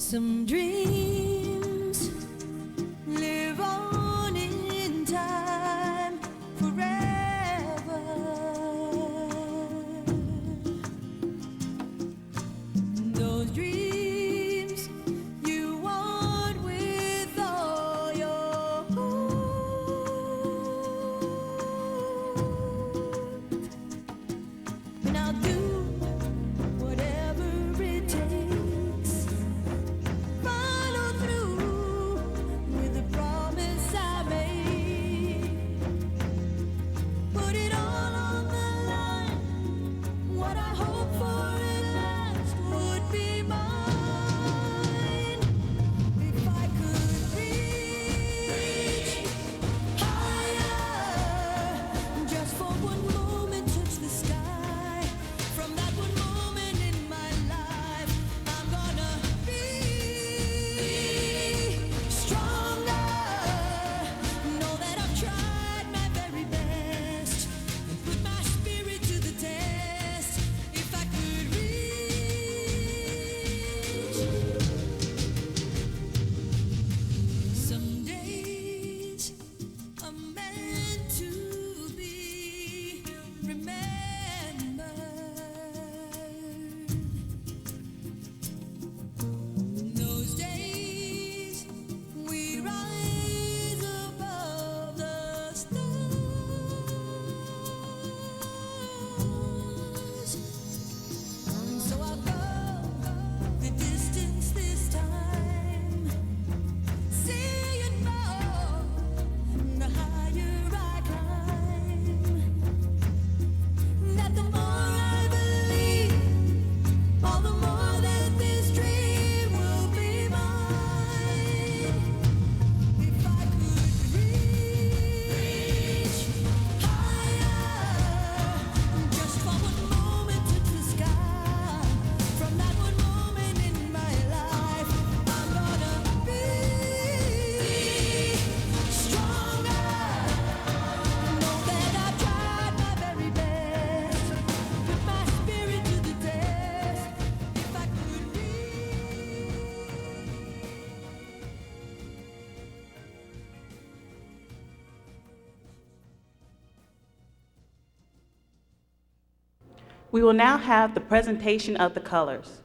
Some dreams live on in time forever. Those dreams you want with all your heart. And I'll do whatever it takes. Follow through with the promise I made. Put it all on the line. What I hope for at last would be mine. If I could reach higher, just for one moment touch the sky. From that one moment in my life, I'm gonna be stronger. Know that I've tried my very best and put my spirit to the test. If I could reach, some days are meant to be remembered. Those days we rise above the stars. So I'll go the distance this time. See it more, the higher I climb. That the more I believe, all the more that this dream will be mine. If I could reach higher, just for one moment touch the sky. From that one moment in my life, I'm gonna be stronger. Know that I've tried my very best, put my spirit to the test. If I could We will now have the presentation of the colors.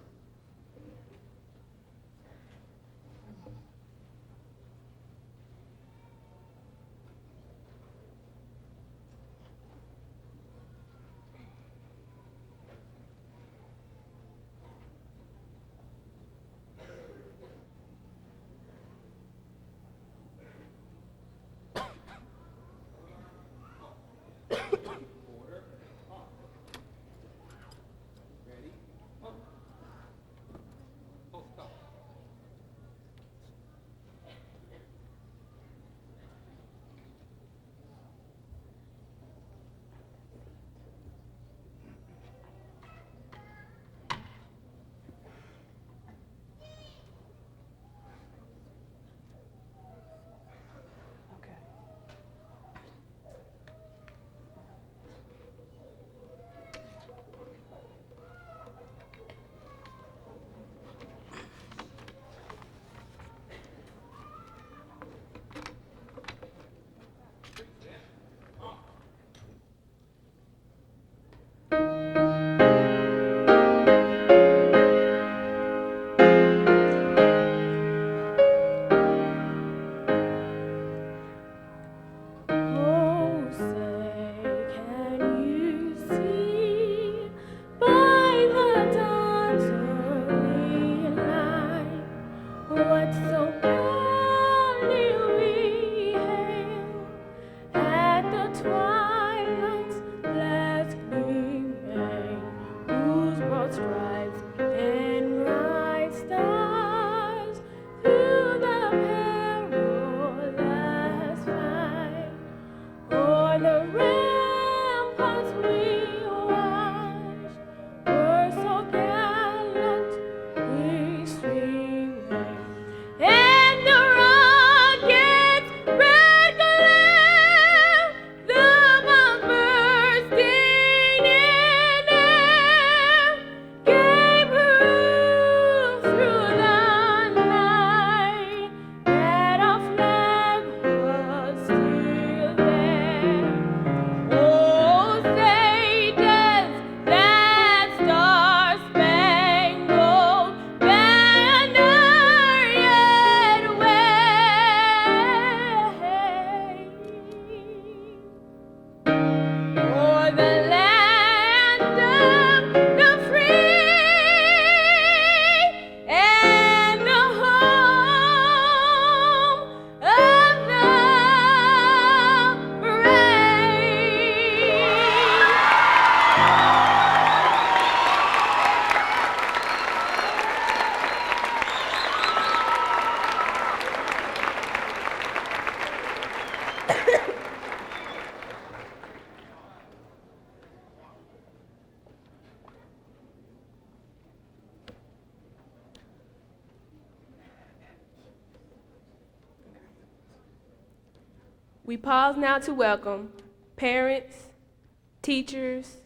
We pause now to welcome parents, teachers,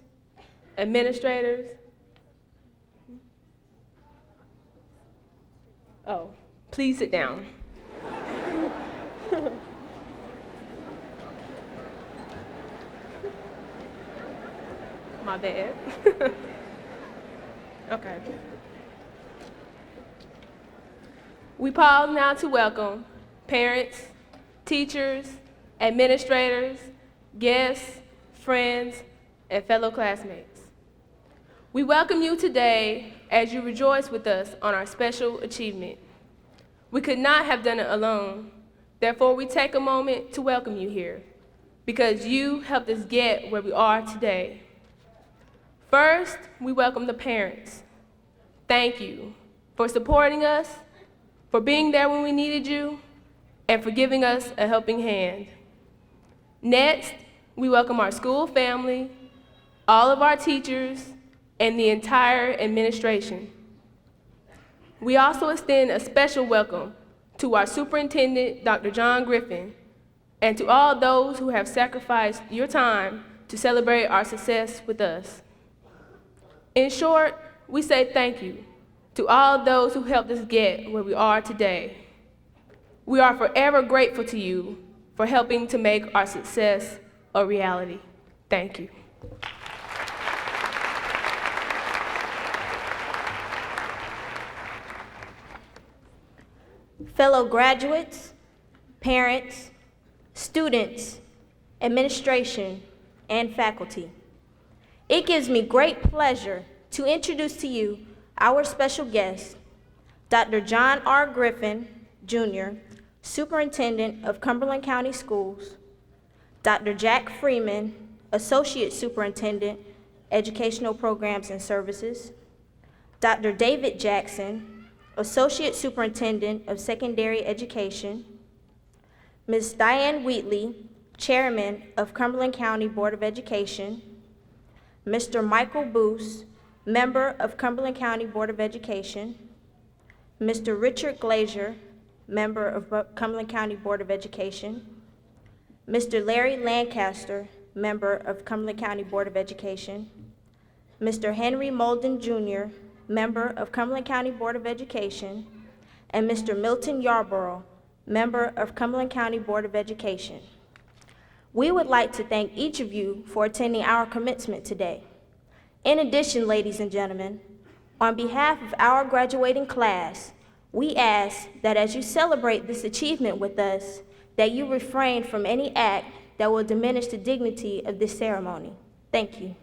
administrators. Oh, please sit down. My bad. Okay. We pause now to welcome parents, teachers, administrators, guests, friends, and fellow classmates. We welcome you today as you rejoice with us on our special achievement. We could not have done it alone. Therefore, we take a moment to welcome you here because you helped us get where we are today. First, we welcome the parents. Thank you for supporting us, for being there when we needed you, and for giving us a helping hand. Next, we welcome our school family, all of our teachers, and the entire administration. We also extend a special welcome to our superintendent, Dr. John Griffin, and to all those who have sacrificed your time to celebrate our success with us. In short, we say thank you to all those who helped us get where we are today. We are forever grateful to you for helping to make our success a reality. Thank you. Fellow graduates, parents, students, administration, and faculty, it gives me great pleasure to introduce to you our special guest, Dr. John R. Griffin, Jr., Superintendent of Cumberland County Schools, Dr. Jack Freeman, Associate Superintendent, Educational Programs and Services, Dr. David Jackson, Associate Superintendent of Secondary Education, Ms. Diane Wheatley, Chairman of Cumberland County Board of Education, Mr. Michael Boos, Member of Cumberland County Board of Education, Mr. Richard Glazier, Member of Cumberland County Board of Education, Mr. Larry Lancaster, Member of Cumberland County Board of Education, Mr. Henry Molden Jr., Member of Cumberland County Board of Education, and Mr. Milton Yarborough, Member of Cumberland County Board of Education. We would like to thank each of you for attending our commencement today. In addition, ladies and gentlemen, on behalf of our graduating class, we ask that as you celebrate this achievement with us, that you refrain from any act that will diminish the dignity of this ceremony. Thank you.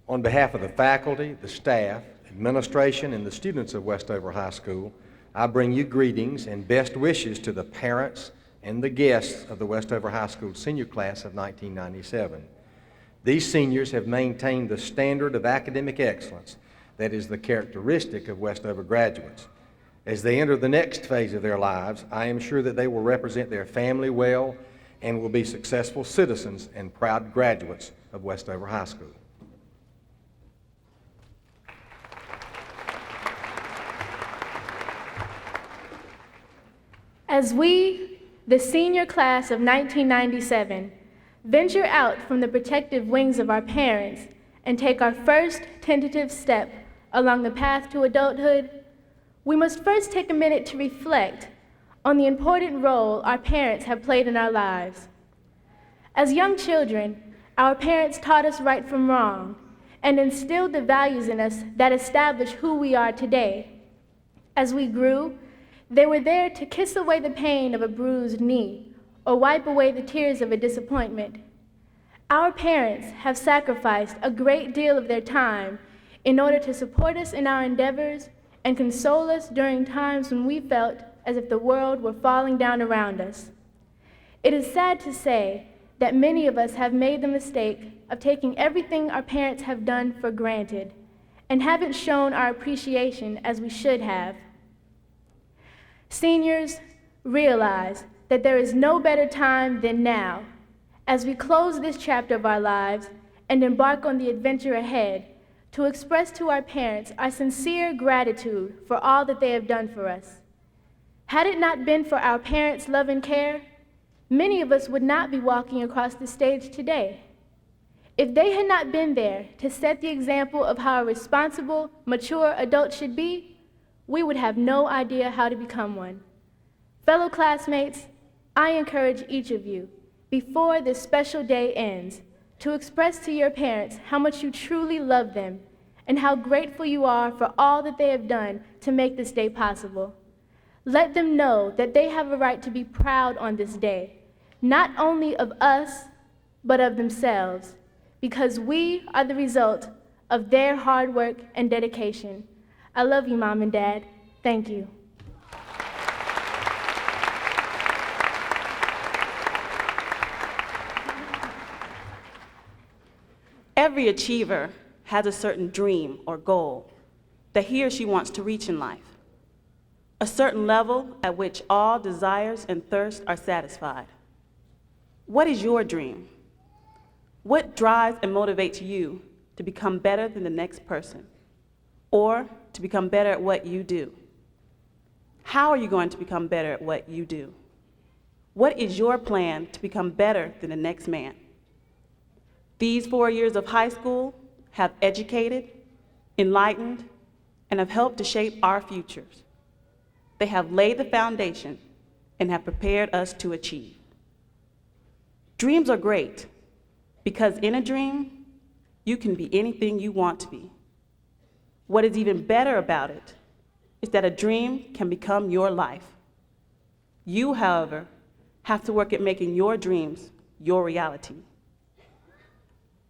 On behalf of the faculty, the staff, administration, and the students of Westover High School, I bring you greetings and best wishes to the parents and the guests of the Westover High School senior class of 1997. These seniors have maintained the standard of academic excellence that is the characteristic of Westover graduates. As they enter the next phase of their lives, I am sure that they will represent their family well and will be successful citizens and proud graduates of Westover High School. As we, the senior class of 1997, venture out from the protective wings of our parents and take our first tentative step along the path to adulthood, we must first take a minute to reflect on the important role our parents have played in our lives. As young children, our parents taught us right from wrong and instilled the values in us that establish who we are today. As we grew, they were there to kiss away the pain of a bruised knee or wipe away the tears of a disappointment. Our parents have sacrificed a great deal of their time in order to support us in our endeavors and console us during times when we felt as if the world were falling down around us. It is sad to say that many of us have made the mistake of taking everything our parents have done for granted and haven't shown our appreciation as we should have. Seniors, realize that there is no better time than now as we close this chapter of our lives and embark on the adventure ahead to express to our parents our sincere gratitude for all that they have done for us. Had it not been for our parents' love and care, many of us would not be walking across the stage today. If they had not been there to set the example of how a responsible, mature adult should be, we would have no idea how to become one. Fellow classmates, I encourage each of you, before this special day ends, to express to your parents how much you truly love them and how grateful you are for all that they have done to make this day possible. Let them know that they have a right to be proud on this day, not only of us, but of themselves, because we are the result of their hard work and dedication. I love you, Mom and Dad. Thank you. Every achiever has a certain dream or goal that he or she wants to reach in life, a certain level at which all desires and thirsts are satisfied. What is your dream? What drives and motivates you to become better than the next person, or to become better at what you do? How are you going to become better at what you do? What is your plan to become better than the next man? These 4 years of high school have educated, enlightened, and have helped to shape our futures. They have laid the foundation and have prepared us to achieve. Dreams are great because in a dream, you can be anything you want to be. What is even better about it is that a dream can become your life. You, however, have to work at making your dreams your reality.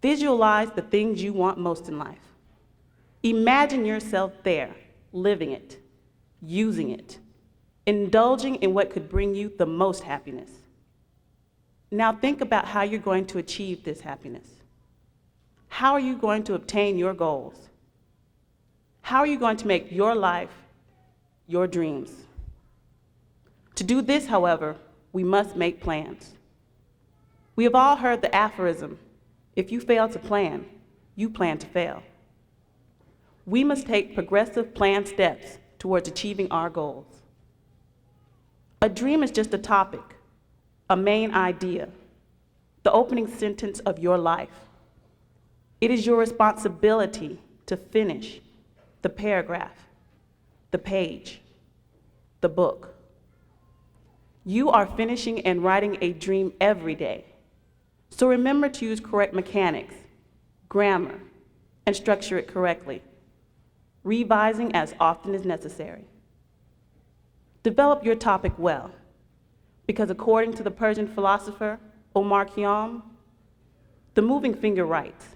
Visualize the things you want most in life. Imagine yourself there, living it, using it, indulging in what could bring you the most happiness. Now think about how you're going to achieve this happiness. How are you going to obtain your goals? How are you going to make your life your dreams? To do this, however, we must make plans. We have all heard the aphorism, if you fail to plan, you plan to fail. We must take progressive planned steps towards achieving our goals. A dream is just a topic, a main idea, the opening sentence of your life. It is your responsibility to finish the paragraph, the page, the book. You are finishing and writing a dream every day. So remember to use correct mechanics, grammar, and structure it correctly, revising as often as necessary. Develop your topic well, because according to the Persian philosopher Omar Khayyam, the moving finger writes,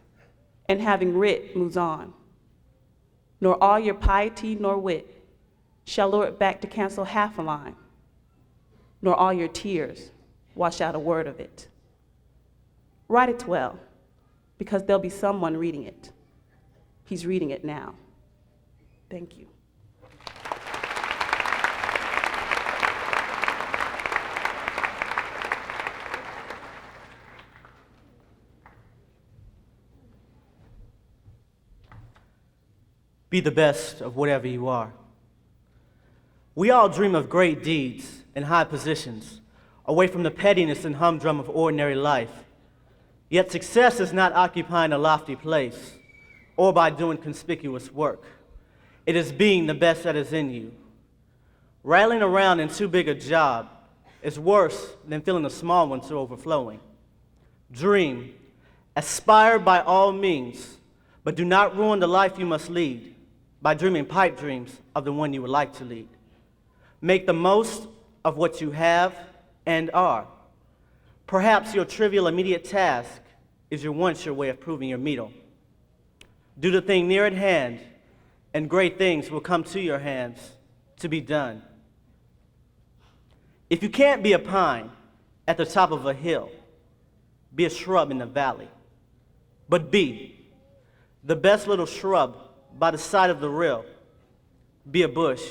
and having writ moves on. Nor all your piety nor wit shall lure it back to cancel half a line, nor all your tears wash out a word of it. Write it well, because there'll be someone reading it. He's reading it now. Thank you. Be the best of whatever you are. We all dream of great deeds and high positions, away from the pettiness and humdrum of ordinary life. Yet success is not occupying a lofty place or by doing conspicuous work. It is being the best that is in you. Rattling around in too big a job is worse than filling a small one to overflowing. Dream, aspire by all means, but do not ruin the life you must lead by dreaming pipe dreams of the one you would like to lead. Make the most of what you have and are. Perhaps your trivial immediate task is your one-sure way of proving your mettle. Do the thing near at hand, and great things will come to your hands to be done. If you can't be a pine at the top of a hill, be a shrub in the valley. But be the best little shrub by the side of the rail. Be a bush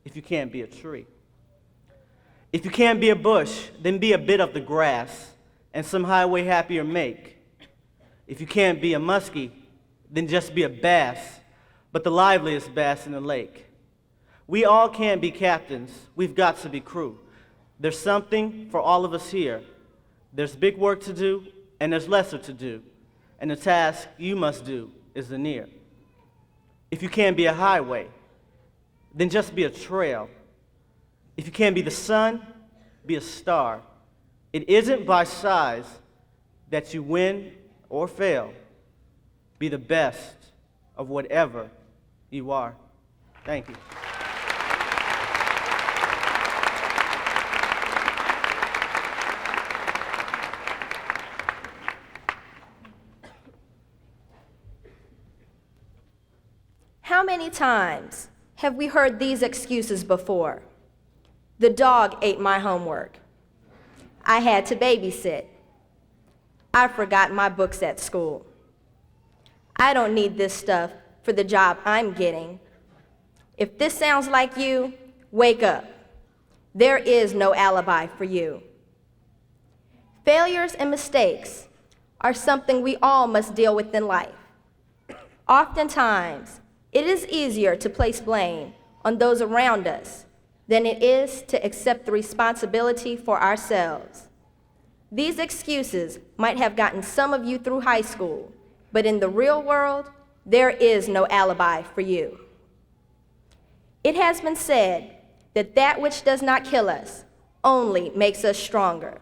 if you can't be a tree. If you can't be a bush, then be a bit of the grass and some highway happier make. If you can't be a muskie, then just be a bass, but the liveliest bass in the lake. We all can't be captains. We've got to be crew. There's something for all of us here. There's big work to do, and there's lesser to do. And the task you must do is the near. If you can't be a highway, then just be a trail. If you can't be the sun, be a star. It isn't by size that you win or fail. Be the best of whatever you are. Thank you. How many times have we heard these excuses before? The dog ate my homework. I had to babysit. I forgot my books at school. I don't need this stuff for the job I'm getting. If this sounds like you, wake up. There is no alibi for you. Failures and mistakes are something we all must deal with in life. Oftentimes, it is easier to place blame on those around us than it is to accept the responsibility for ourselves. These excuses might have gotten some of you through high school, but in the real world, there is no alibi for you. It has been said that that which does not kill us only makes us stronger.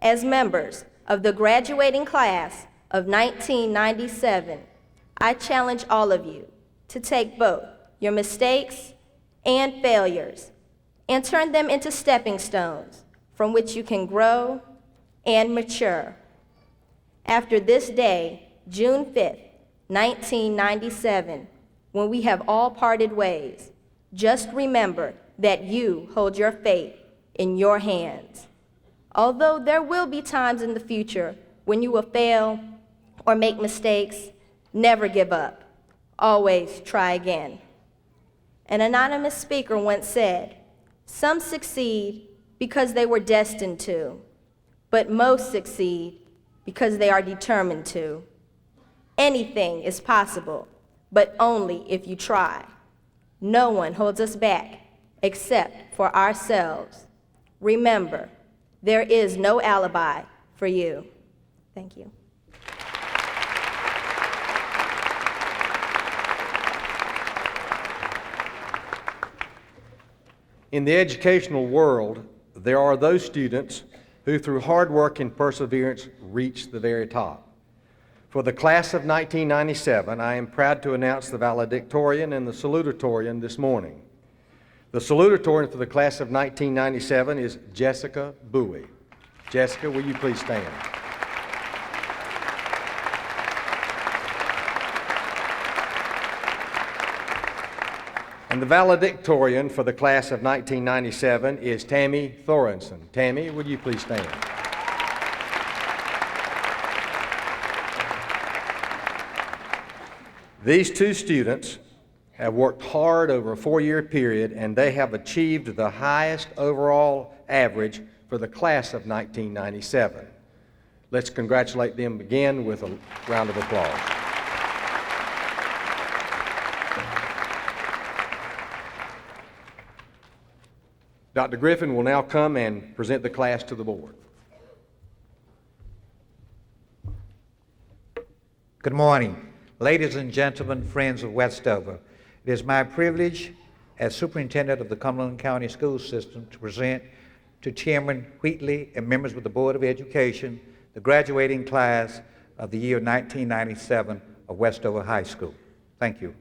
As members of the graduating class of 1997, I challenge all of you to take both your mistakes and failures and turn them into stepping stones from which you can grow and mature. After this day, June 5th, 1997, when we have all parted ways, just remember that you hold your fate in your hands. Although there will be times in the future when you will fail or make mistakes, never give up. Always try again. An anonymous speaker once said, "Some succeed because they were destined to, but most succeed because they are determined to." Anything is possible, but only if you try. No one holds us back except for ourselves. Remember, there is no alibi for you. Thank you. In the educational world, there are those students who, through hard work and perseverance, reach the very top. For the class of 1997, I am proud to announce the valedictorian and the salutatorian this morning. The salutatorian for the class of 1997 is Jessica Bowie. Jessica, will you please stand? And the valedictorian for the class of 1997 is Tammy Thorenson. Tammy, would you please stand? These two students have worked hard over a 4-year period, and they have achieved the highest overall average for the class of 1997. Let's congratulate them again with a round of applause. Dr. Griffin will now come and present the class to the board. Good morning, ladies and gentlemen, friends of Westover. It is my privilege as superintendent of the Cumberland County School System to present to Chairman Wheatley and members of the Board of Education the graduating class of the year 1997 of Westover High School. Thank you.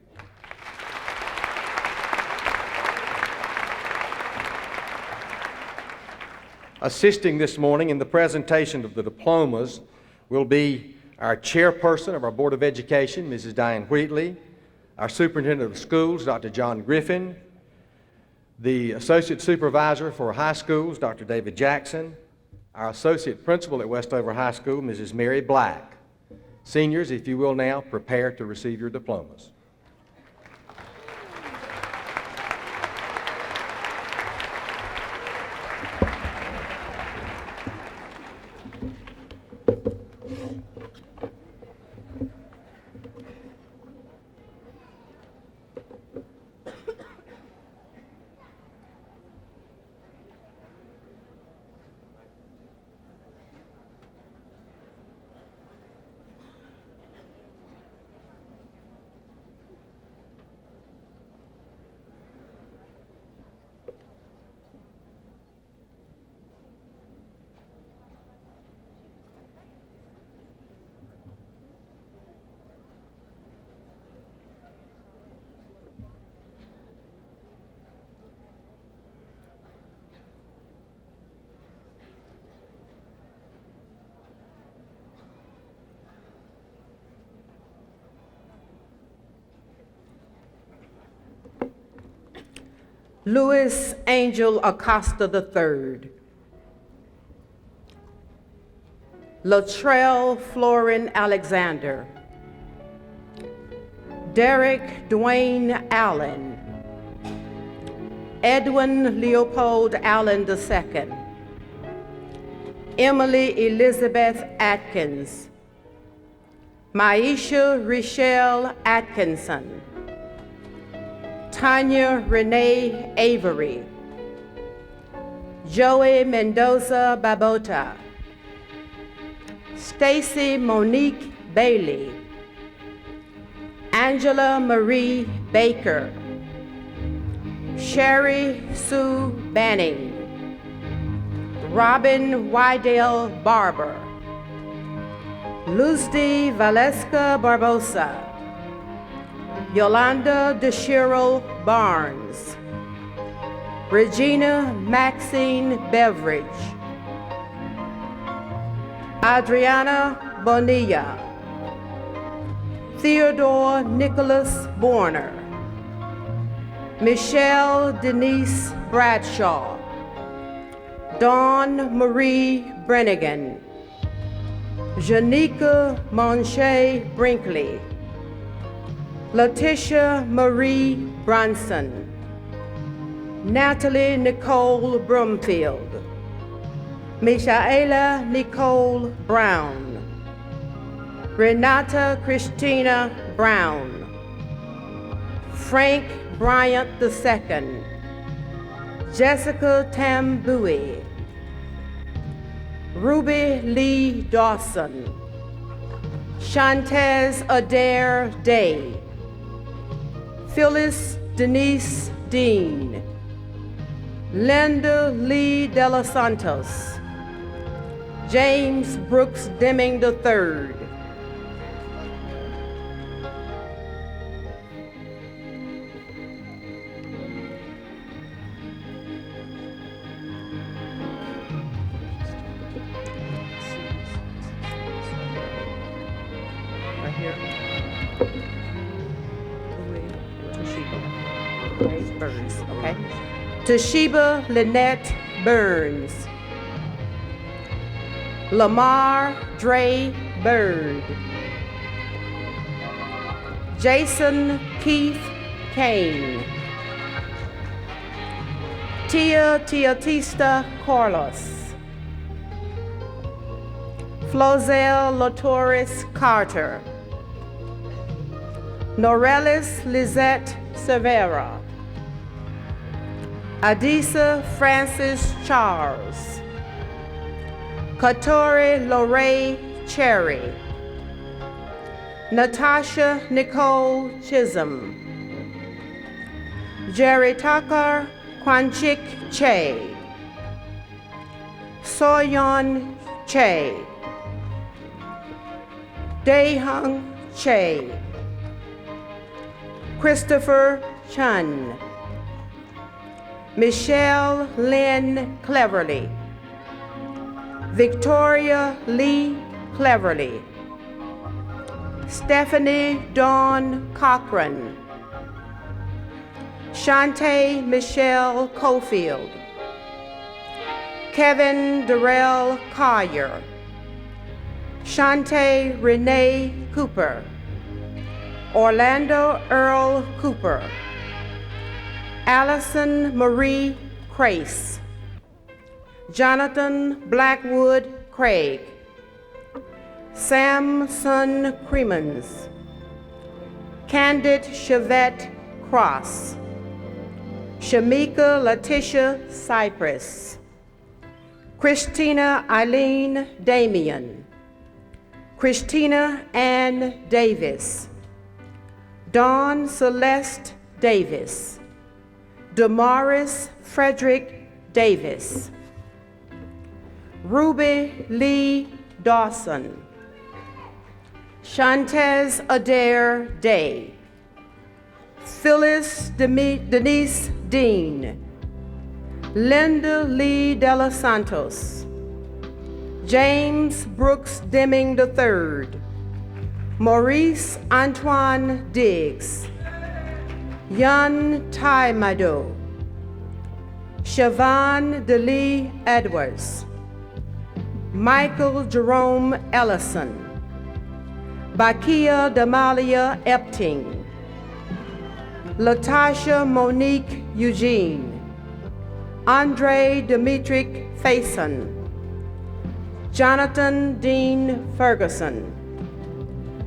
Assisting this morning in the presentation of the diplomas will be our chairperson of our Board of Education, Mrs. Diane Wheatley, our superintendent of schools, Dr. John Griffin, the associate supervisor for high schools, Dr. David Jackson, our associate principal at Westover High School, Mrs. Mary Black. Seniors, if you will now, prepare to receive your diplomas. Louis Angel Acosta III, Latrell Florin Alexander, Derek Dwayne Allen, Edwin Leopold Allen II, Emily Elizabeth Atkins, Maisha Richelle Atkinson, Tanya Renee Avery, Joey Mendoza Babota, Stacy Monique Bailey, Angela Marie Baker, Sherry Sue Banning, Robin Wydell Barber, Luzdi Valeska Barbosa, Yolanda DeShiro Barnes, Regina Maxine Beveridge, Adriana Bonilla, Theodore Nicholas Borner, Michelle Denise Bradshaw, Dawn Marie Brennigan, Janika Monche Brinkley, Letitia Marie Bronson, Natalie Nicole Brumfield, Michaela Nicole Brown, Renata Christina Brown, Frank Bryant II, Jessica Tambui, Ruby Lee Dawson, Shantez Adair Day, Phyllis Denise Dean, Linda Lee De Los Santos, James Brooks Deming III, right here. Toshiba. Burns, okay? Toshiba Lynette Burns. Lamar Dre Bird. Jason Keith Kane. Tia Tiatista Carlos. Flozel Latoris Carter. Norelis Lizette Severa. Adisa Francis Charles. Katori Lorraine Cherry. Natasha Nicole Chisholm. Jerry Tucker Kwanchik Che. Soyon Che. Daehung Che. Christopher Chun. Michelle Lynn Cleverly. Victoria Lee Cleverly. Stephanie Dawn Cochran. Shantae Michelle Cofield. Kevin Darrell Collier. Shantae Renee Cooper. Orlando Earl Cooper. Allison Marie Crace. Jonathan Blackwood Craig. Samson Cremens. Candid Chevette Cross. Shamika Letitia Cypress. Christina Eileen Damian. Christina Ann Davis. Dawn Celeste Davis. Damaris Frederick Davis. Ruby Lee Dawson. Shantez Adair Day. Phyllis Denise Dean. Linda Lee De Los Santos. James Brooks Deming III. Maurice Antoine Diggs. Yun Tai Mado. Siobhan DeLee Edwards, Michael Jerome Ellison, Bakia Damalia Epting, Latasha Monique Eugene, Andre Demetric Faison, Jonathan Dean Ferguson,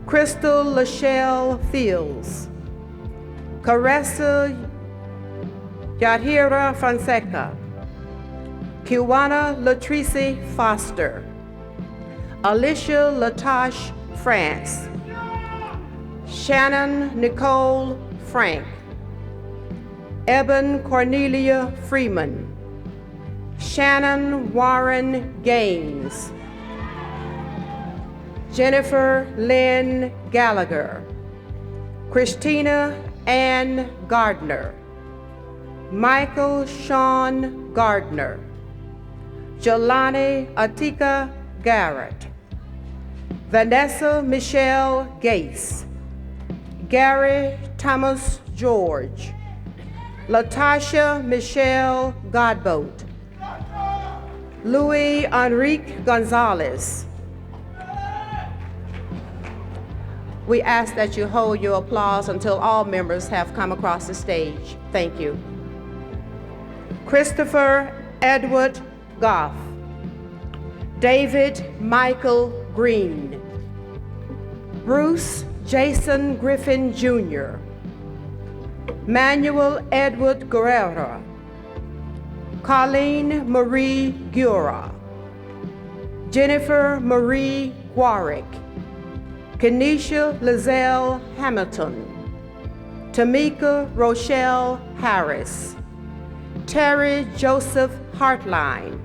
Crystal Lachelle Fields, Caressa Yadhira Fonseca, Kiwana Latrice Foster, Alicia Latash France, Shannon Nicole Frank, Eben Cornelia Freeman, Shannon Warren Gaines, Jennifer Lynn Gallagher, Christina Ann Gardner, Michael Sean Gardner, Jelani Atika Garrett, Vanessa Michelle Gates, Gary Thomas George, Latasha Michelle Godboat, Louis Enrique Gonzalez. We ask that you hold your applause until all members have come across the stage. Thank you. Christopher Edward Goff, David Michael Green, Bruce Jason Griffin Jr., Manuel Edward Guerrero, Colleen Marie Gura, Jennifer Marie Warwick, Kenesha Lizelle Hamilton, Tamika Rochelle Harris, Terry Joseph Hartline,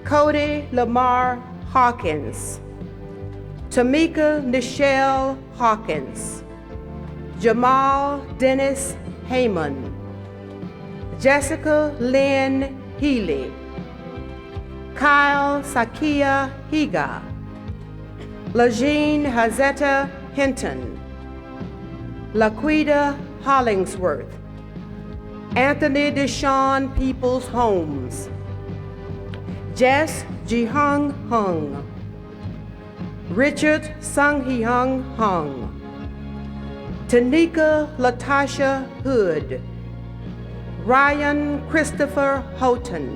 Cody Lamar Hawkins, Tamika Nichelle Hawkins, Jamal Dennis Heyman, Jessica Lynn Healy, Kyle Sakia Higa, Lajeen Hazetta Hinton, Laquita Hollingsworth, Anthony Deshawn Peoples Holmes, Jess Jihung Hung, Richard Sung Hung Hung, Tanika Latasha Hood, Ryan Christopher Houghton,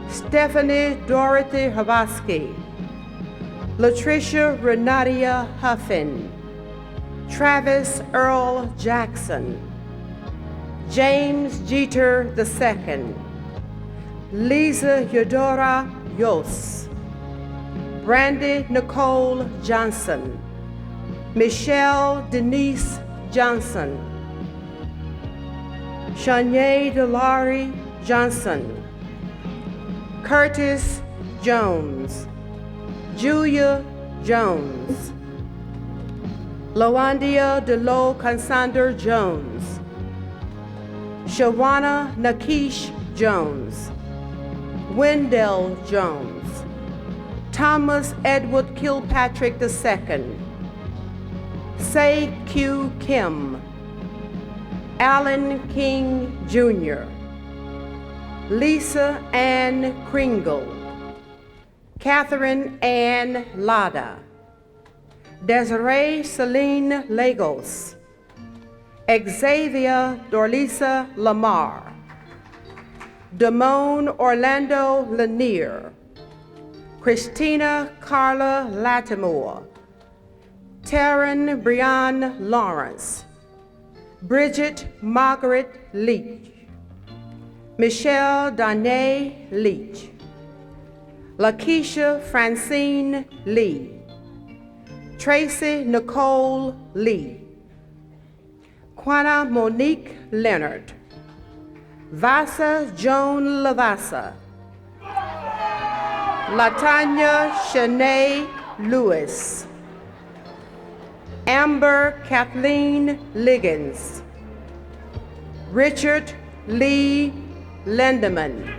Stephanie Dorothy Havaski, Latricia Renatia Huffin, Travis Earl Jackson, James Jeter II, Lisa Eudora Yos, Brandy Nicole Johnson, Michelle Denise Johnson, Shanae Delari Johnson, Curtis Jones, Julia Jones, Lawandia Delo Consander Jones, Shawana Nakish Jones, Wendell Jones, Thomas Edward Kilpatrick II, Say Q Kim, Alan King Jr., Lisa Ann Kringle, Catherine Ann Lada, Desiree Celine Lagos, Xavier Dorlisa Lamar, Damone Orlando Lanier, Christina Carla Latimore, Taryn Brianne Lawrence, Bridget Margaret Leach, Michelle Danae Leach, Lakeisha Francine Lee, Tracy Nicole Lee, Quana Monique Leonard, Vasa Joan Lavassa, Latanya Shanae Lewis, Amber Kathleen Liggins, Richard Lee Lindeman,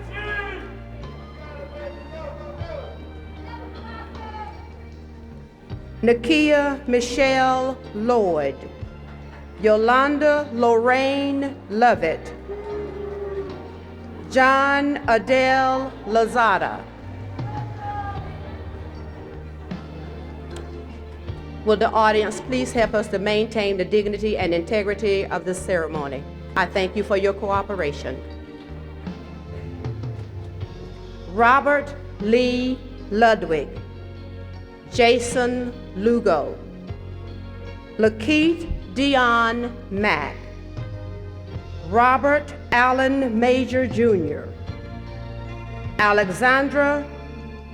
Nakia Michelle Lloyd, Yolanda Lorraine Lovett, John Adele Lazada. Will the audience please help us to maintain the dignity and integrity of this ceremony? I thank you for your cooperation. Robert Lee Ludwig, Jason Lugo, Lakeith Dion Mack, Robert Allen Major Jr., Alexandra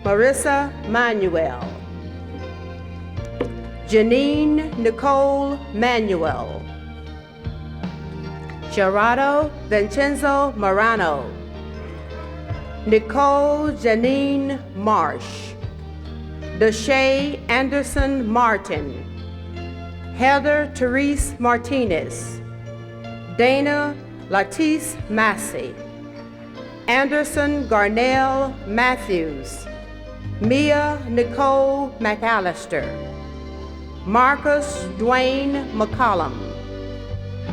Marissa Manuel, Janine Nicole Manuel, Gerardo Vincenzo Morano, Nicole Janine Marsh, Deshae Anderson Martin, Heather Therese Martinez, Dana Latisse Massey, Anderson Garnell Matthews, Mia Nicole McAllister, Marcus Dwayne McCollum,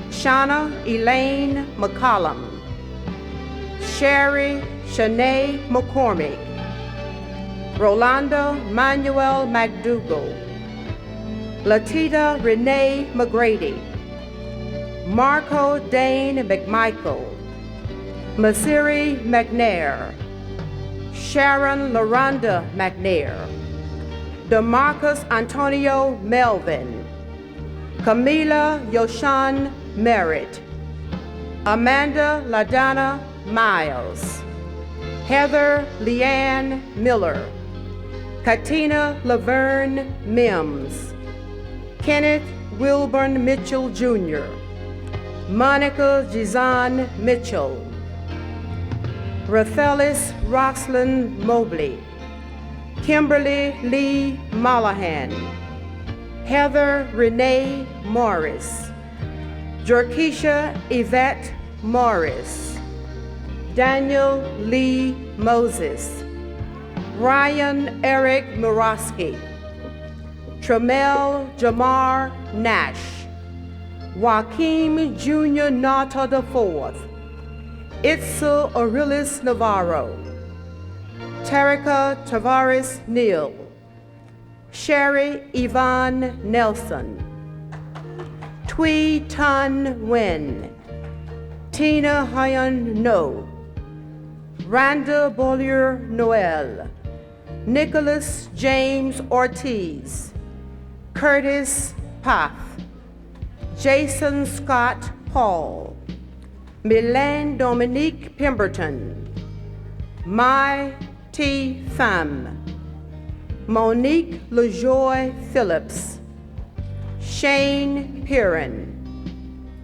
Shauna Elaine McCollum, Sherry Shanae McCormick, Rolando Manuel McDougall, Latita Renee McGrady, Marco Dane McMichael, Masiri McNair, Sharon LaRonda McNair, DeMarcus Antonio Melvin, Camila Yoshan Merritt, Amanda LaDonna Miles, Heather Leanne Miller, Katina Laverne Mims, Kenneth Wilburn Mitchell Jr., Monica Gizan Mitchell, Rathelis Roslyn Mobley, Kimberly Lee Mollahan, Heather Renee Morris, Jorkisha Yvette Morris, Daniel Lee Moses, Ryan Eric Murawski, Tramel Jamar Nash, Joaquim Jr. Nata IV, Itzel Aurelis Navarro, Tarika Tavares Neal, Sherry Yvonne Nelson, Tui Tan Nguyen, Tina Hyun No, Randa Bollier Noel, Nicholas James Ortiz, Curtis Path, Jason Scott Paul, Milan Dominique Pemberton, Mai T. Pham, Monique LaJoy Phillips, Shane Piran,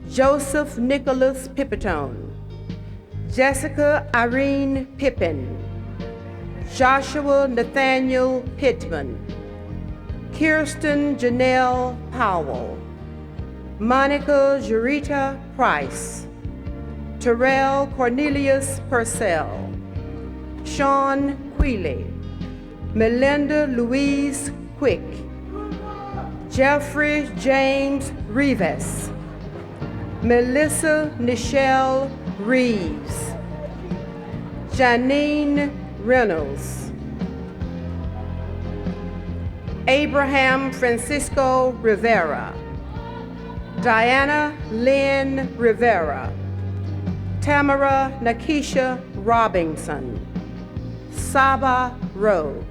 Joseph Nicholas Pipitone, Jessica Irene Pippin, Joshua Nathaniel Pittman, Kirsten Janelle Powell, Monica Jurita Price, Terrell Cornelius Purcell, Sean Queeley, Melinda Louise Quick, Jeffrey James Rivas, Melissa Nichelle Reeves, Janine Reynolds, Abraham Francisco Rivera, Diana Lynn Rivera, Tamara Nakisha Robinson, Saba Rowe,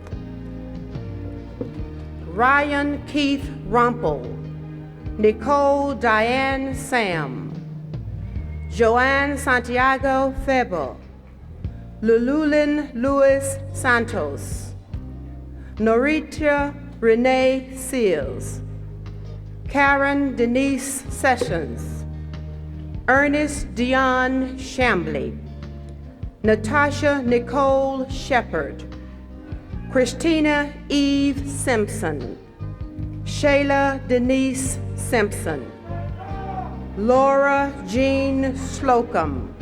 Ryan Keith Rumpel, Nicole Diane Sam, Joanne Santiago Febo, Lululin Louis Santos, Norita Renee Seals, Karen Denise Sessions, Ernest Dion Shambly, Natasha Nicole Shepard, Christina Eve Simpson, Shayla Denise Simpson, Laura Jean Slocum,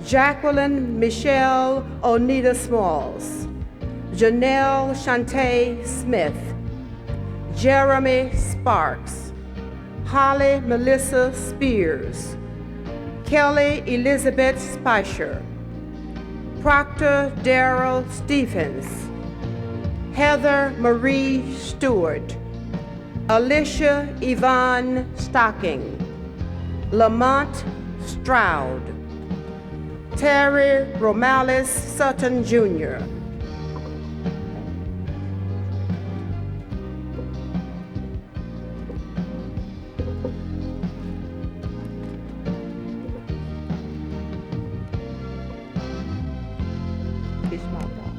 Jacqueline Michelle Onita Smalls, Janelle Shante Smith, Jeremy Sparks, Holly Melissa Spears, Kelly Elizabeth Spicer, Proctor Darrell Stephens, Heather Marie Stewart, Alicia Yvonne Stocking, Lamont Stroud, Terry Romalis Sutton Jr., He's marked off.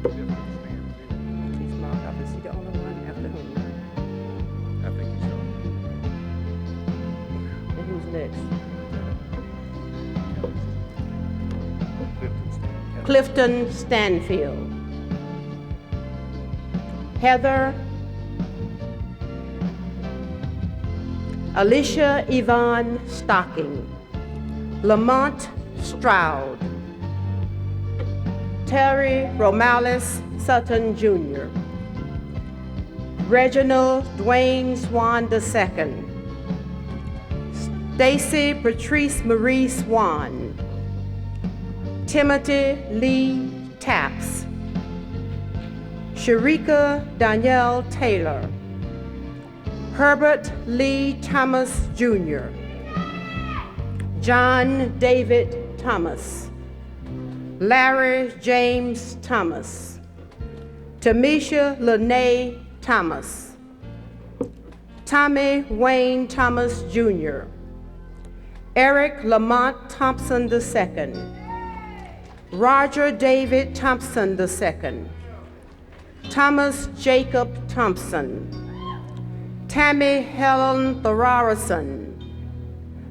He's marked off. Is he the only one after whom? I think so. And who's next? Clifton Stanfield, Heather, Alicia Yvonne Stocking, Lamont Stroud, Terry Romalis Sutton Jr., Reginald Dwayne Swan II, Stacy Patrice Marie Swan, Timothy Lee Taps, Sharika Danielle Taylor, Herbert Lee Thomas Jr., John David Thomas, Larry James Thomas, Tamisha Lene Thomas, Tommy Wayne Thomas Jr., Eric Lamont Thompson II, Roger David Thompson II, Thomas Jacob Thompson, Tammy Helen Thorarson,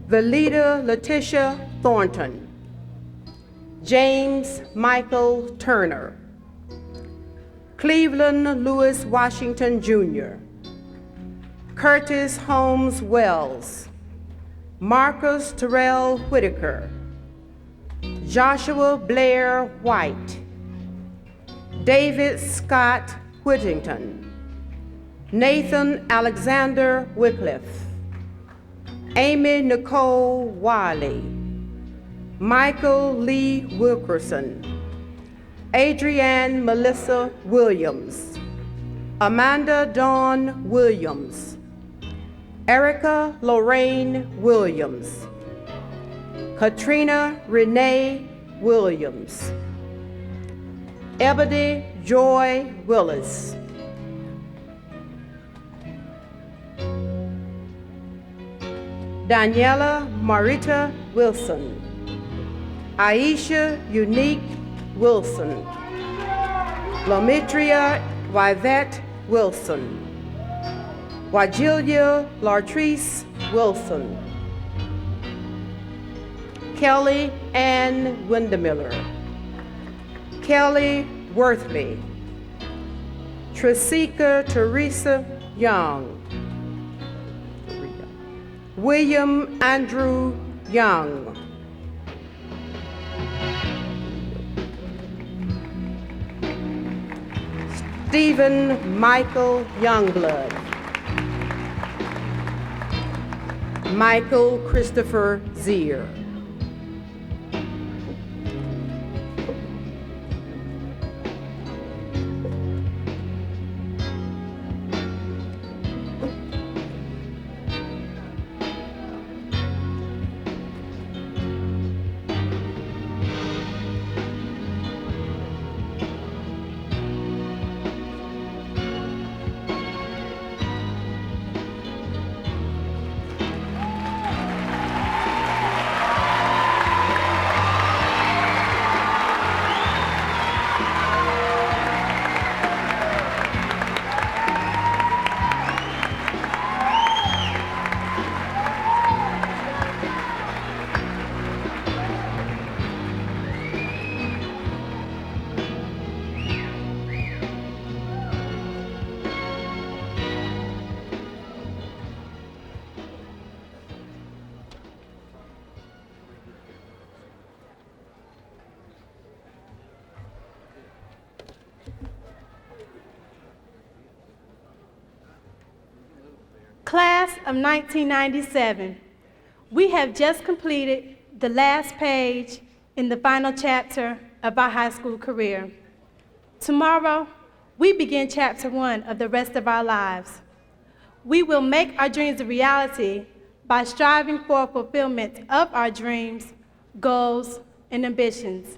Valida Letitia Thornton, James Michael Turner, Cleveland Lewis Washington Jr., Curtis Holmes Wells, Marcus Terrell Whitaker, Joshua Blair White, David Scott Whittington, Nathan Alexander Wycliffe, Amy Nicole Wiley, Michael Lee Wilkerson, Adrienne Melissa Williams, Amanda Dawn Williams, Erica Lorraine Williams, Katrina Renee Williams, Ebony Joy Willis, Daniela Marita Wilson, Aisha Unique Wilson, Lamitria Yvette Wilson, Wajilia Lartrice Wilson, Kelly Ann Windemiller, Kelly Worthley, Tresika Teresa Young, William Andrew Young, Stephen Michael Youngblood, Michael Christopher Zier. Class of 1997, we have just completed the last page in the final chapter of our high school career. Tomorrow, we begin chapter 1 of the rest of our lives. We will make our dreams a reality by striving for fulfillment of our dreams, goals, and ambitions.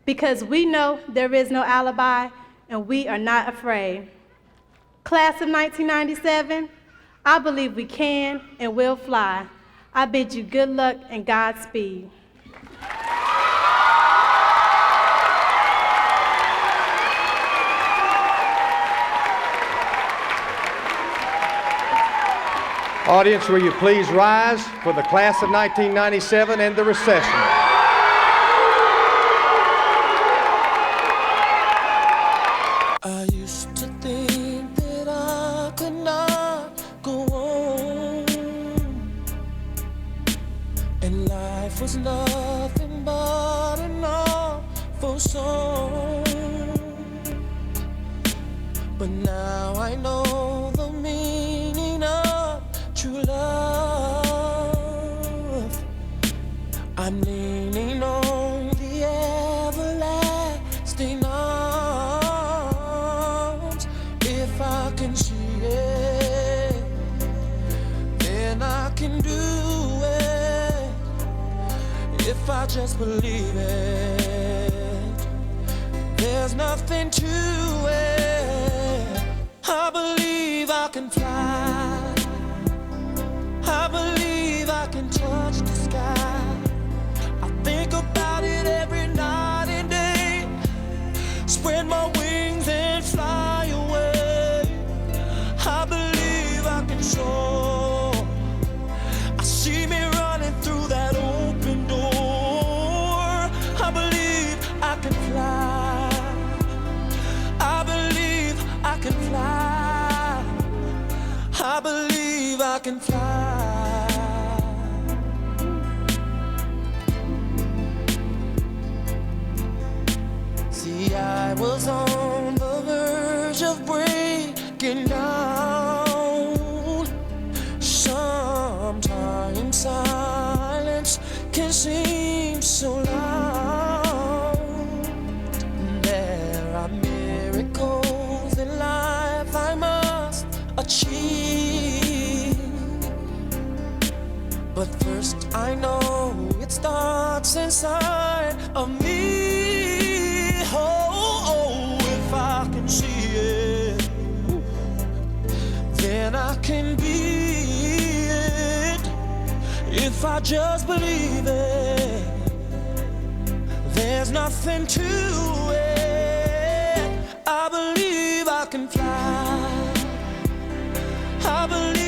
Because we know there is no alibi and we are not afraid. Class of 1997, I believe we can and will fly. I bid you good luck and Godspeed. Audience, will you please rise for the class of 1997 and the recession? I used to think that I could not go on, and life was nothing but an awful song. But now I know the meaning of true love. I'm leaning on the everlasting arms. If I can see it, then I can do it. If I just believe it, there's nothing to it. I believe I can fly. I believe I can touch the sky. I think about it every night and day. Spread my wings and fly away. I believe I can soar. I see me running through that open door. I believe I can fly. I believe I can fly. I believe I can fly. See, I was on the verge of breaking down. Sometimes silence can seem so loud. There are miracles in life I must achieve. But first I know it starts inside of me. Oh, if I can see it, then I can be it. If I just believe it, there's nothing to it. I believe I can fly. I believe